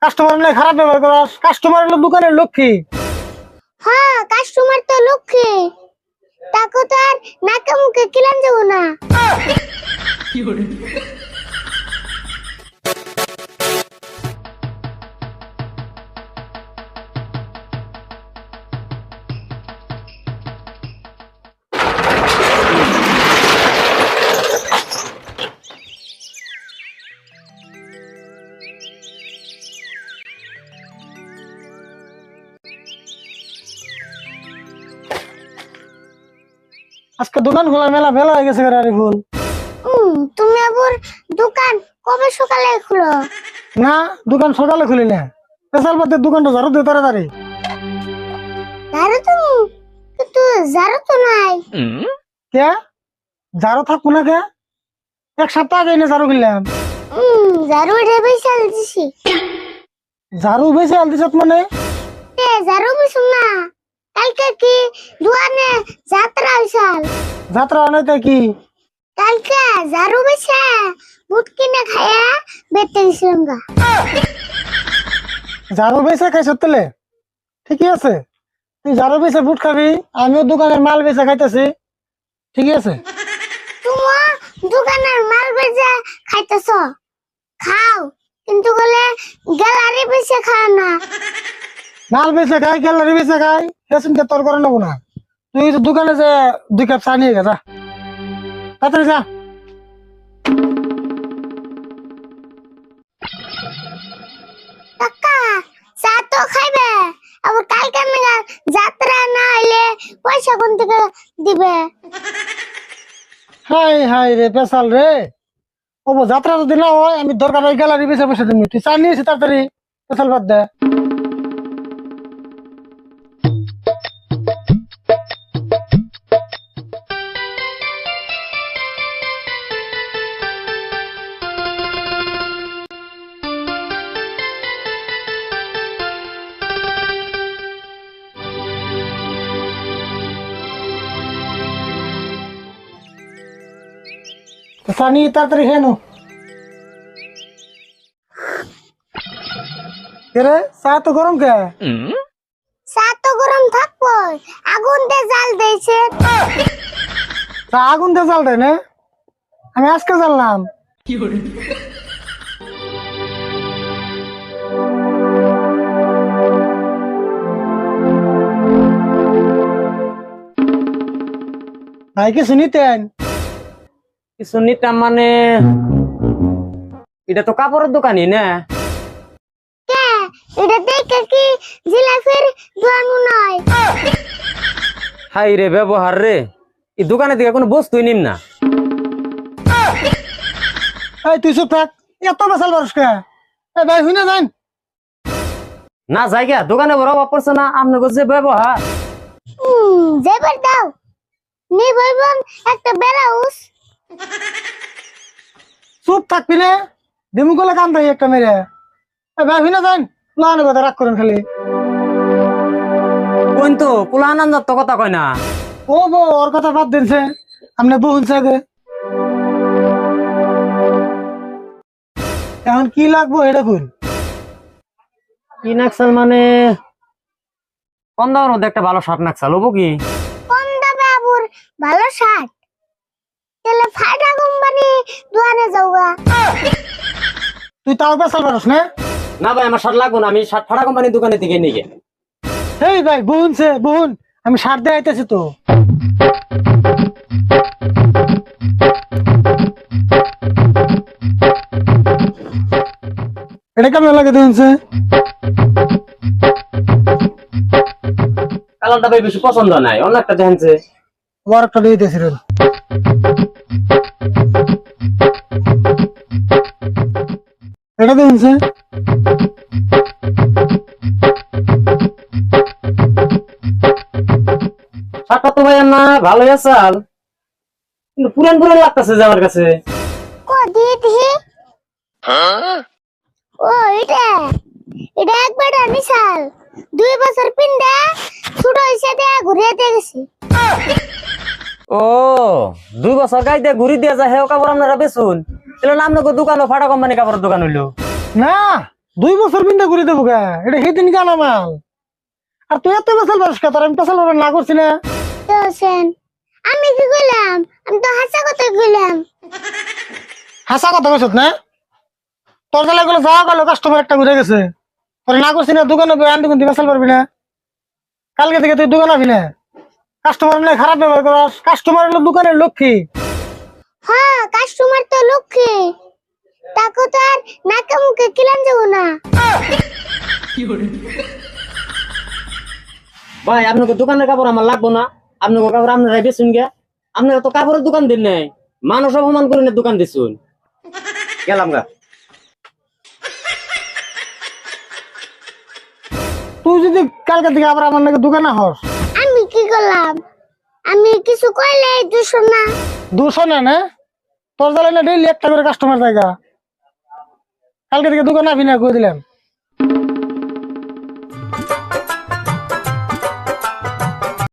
Customer নিয়ে খারাপ ব্যবহার করস। কাস্টমার হলো দোকানের লক্ষ্মী। হ্যাঁ, কাস্টমার তো লক্ষ্মী, তাকে তো আর নাকে মুখে কিলান যাবো না। আজকে দোকান খোলা মেলা বেলা হয়ে গেছে আরে ফুল। তুমি আবার দোকান কবে সকালে খুলো? না, দোকান সকালে খুলি না। পেশাল পাতে দোকানটা ঝাড়ু দিয়ে তাড়াতাড়ি। ঝাড়ু তো, কিন্তু ঝাড়ু তো নাই। কে ঝাড়ু থাকবো না কে? এক সপ্তাহ আগে না ঝাড়ু কিনলাম। ঝাড়ু এটা বেশি দিছি। ঝাড়ু বেশি আলদিস মানে? ঝাড়ু বেশি না, কালকে কি দোকানে যাত্রা হইছাল। যাত্রা অনেক কি? কালকে ঝাড়ু বেশি বুট কিনে খায়া বেতে গেছিলাম গা। ঝাড়ু বেচে খাইছ তেলে ঠিকই আছে। তুই ঝাড়ু বেচে বুট খাবি, আমিও দোকানের মাল বেচে খাইতেছি, ঠিকই আছে। তুমি দোকানের মাল বেচে খাইতেছ, খাও, কিন্তু বলে গ্যালারি বেচে খাও না। মাল বেচে খাই, গ্যালারি বেচে খাই, হেসিনকে তোর করে নেবো না। তুই তো দোকানে যে 2 কাপ চা নিয়ে গেছা, তাড়াতাড়ি যা। কাকা, চা তো খাইবে, আবার কালকে মেলা যাত্রা না হইলে পয়সা কোন থেকে দিবে? হাই হাই রে পেশাল রে। ও যাত্রা যদি না হয় আমি দরকার ওই গ্যালারি বেচে বসে দিবি। তুই চা নিয়েছি তাড়াতাড়ি, পেশাল বাদ দে। চা নিয়ে তাড়াতাড়ি খেয়ে নো। রে চা তো গরম কে? চা তো গরম থাকবো, আগুন দিয়ে জাল দিয়েছে। চা আগুন দিয়ে জাল দেয় না? আমি আজকে জানলাম। ভাই কিছু নিতেন? কিছু নিতাম মানে, এটা তো কাপড়ের দোকানই না? কে এটা দেখে কি জিলাপির দোকান নয়? হাই রে ব্যবহার রে, এই দোকানে থেকে কোনো বস্তুই নিম না। এই তুই চুপ থাক, এত বেসাল পারস কে? এই ভাই হুই না যান। না জায়গা দোকানে বড় অভাব পড়ছে না আপনাকে যে ব্যবহার। যেবার দাও নি বলবেন একটা ব্লাউজ। চুপ থাকবি না, দিমু গলে কান দেয় একটা মেরে। এই ভাই হুই না যান, লাগানো কথা রাগ করেন খালি। কোন তো পোলা আনন্দ তো কথা কয় না। ও বো ওর কথা বাদ দিনছে, আপনি বহুন সাগে। এখন কি লাগবো এটা কই? কি নাকসাল মানে, কম দামের মধ্যে একটা ভালো শার্ট নাকসাল হবো কি? কম দামে আবার ভালো শার্ট, তাহলে ফাটা কোম্পানি দোকানে যাওগা। তুই তাও বেসাল পারস না? না ভাই আমার শার্ট লাগবো না, আমি শার্ট ফাটা কোম্পানির দোকানে থেকে নিয়ে গে। এই ভাই বহুনছে বহুন, আমি সার দিয়ে আইতেছি তো। এটা কেমন লাগে দেখছে? কালারটা ভাই বেশি পছন্দ নাই, অন্য একটা দেখছে। আবার একটা দিয়ে দিয়েছি রে। এটা দেখছে? শার্টটা তো ভাই না ভালোই আসাল, কিন্তু পুরান পুরান লাগতেছে যে আমার কাছে। কো দিয়ে দিহি। ও এটা এটা একবার বিশাল 2 বছর পিন্দা ছোট হইছে দে ঘুরে দিয়ে গেছি। ও 2 বছর গাইতে ঘুরি দিয়া যায় হেও কাপড় আপনারা বেচুন, তাহলে নাম নাকি দোকান ফাটা কোম্পানি কাপড়ের দোকান হইলো না, 2 বছর বিন্দা করে দেবো গা, এটা সেদিন গানা মাল। আর তুই এত পেশাল পারিস কে? তোর আমি পেশাল না করছি না? তো হোসেন, আমি কি কইলাম? আমি তো হাসা কথা কইলাম। হাসা কথা কইছত না? তোর তাহলে এগুলো যাওয়া গেল, কাস্টমার একটা ঘুরে গেছে, তোর না করছি না দোকানে আনতে কিন্তু পেশাল পারবি না। কালকে থেকে তুই দোকান আবি না। কাস্টমার নিয়ে খারাপ ব্যবহার করাস। কাস্টমার হলো দোকানের লক্ষ্মী। হ্যাঁ, কাস্টমার তো লক্ষ্মী, তাকে তো আর নাকে মুখে কিলান যাবো না। ভাই আপনাকে দোকানের কাপড় আমার লাগবো না, আপনাকে কাপড় আপনারা বেচুন গে। আপনারা তো কাপড়ের দোকান দিন নাই, মানুষ অপমান করে না দোকান দিছুন। গেলাম গা। তুই যদি কালকে থেকে আবার আমার নাকি দোকানে হস, আমি কি করলাম? আমি কিছু কইলে দুশো না। 200 না না? তোর তাহলে না ডেইলি একটা করে কাস্টমার জায়গা। কালকে থেকে দোকানে আবি না, কই দিলাম।